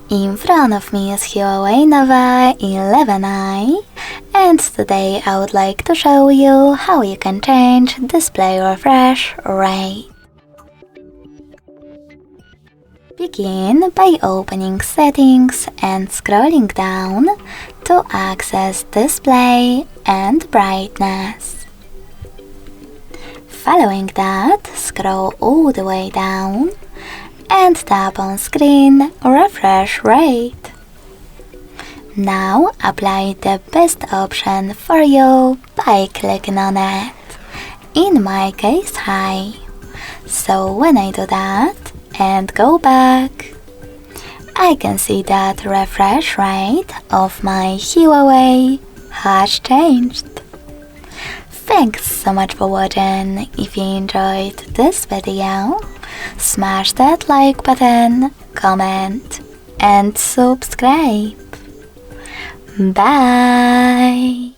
In front of me is Huawei Nova 11i, and today I would like to show you how you can change display refresh rate. Begin by opening Settings and scrolling down to access Display and Brightness. Following that, scroll all the way down and tap on Screen Refresh Rate. Now apply the best option for you by clicking on it, in my case High. So when I do that and go back, I can see that refresh rate of my Huawei has changed. Thanks so much for watching. If you enjoyed this video, smash that like button, comment and subscribe. Bye!